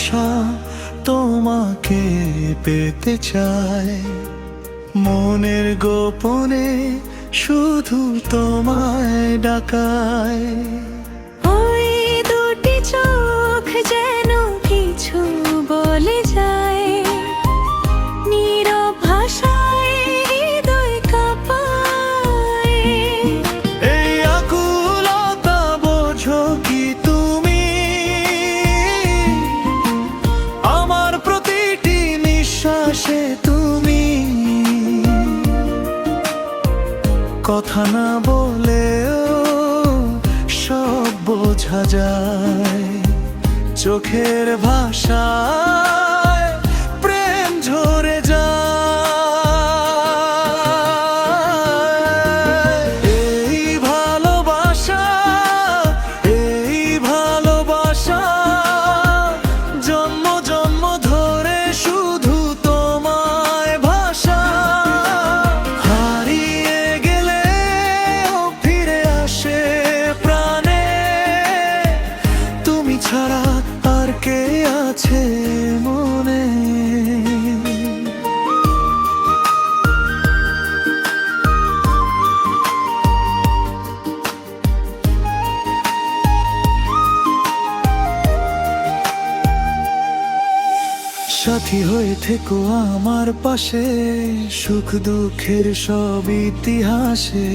ভালোবাসা তোমাকে পেতে চায়, মনের গোপনে শুধু তোমায় ডাকায়। ওই দুটি চোখ যেন কিছু বলে যায়, নীরব ভাষায় হৃদয় কাঁপায়। এই আকুলতা বোঝো কি তুমি? আমার প্রতিটি নিঃশ্বাসে তুমি, কথা না বলেও সব বোঝা যায়। চোখের ভাষায় প্রেম ঝরে যায়। এই ভালোবাসা, এই ভালোবাসা জন্ম জন্ম ধরে শুধু তোমায় ভাষা। হারিয়ে গেলেও ফিরে আসে প্রাণে, তুমি ছাড়া আর কে আছে মনে? সাথী হয়ে থেকো আমার পাশে, সুখ দুঃখের সব ইতিহাসে।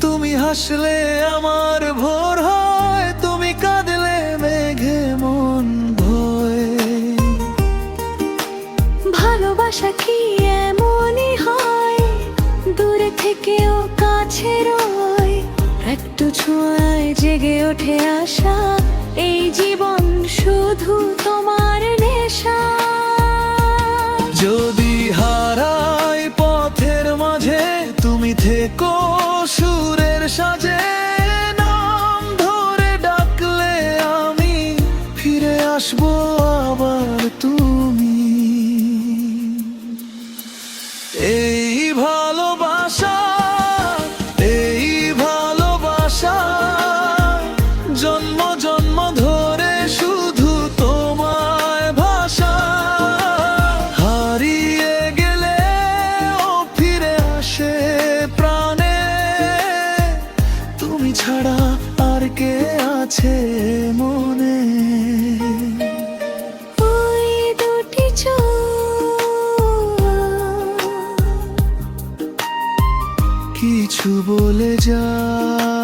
তুমি হাসলে আমার ভোর হয়, তুমি কাঁদলে মেঘে মন ভয়। ভালোবাসা কি এমনই হয়, দূরে থেকেও কাছে রয়। একটু ছোঁয়ায় জেগে ওঠে আশা, এই জীবন শুধু তোমার নেশা। যদি হারাই পথের মাঝে, তুমি থেকো সুরের সাজে। নাম ধরে ডাকলে আমি ফিরে আসবো আবার তুমি। এই ভালোবাসা, এই ভালোবাসা জন্ম জন্ম ধরে শুধু তোমায় ভাষা। হারিয়ে গেলেও ফিরে আসে প্রাণে, তুমি ছাড়া আর কে আছে মনে? ওই দুটি চোখ কিছু বলে যায়।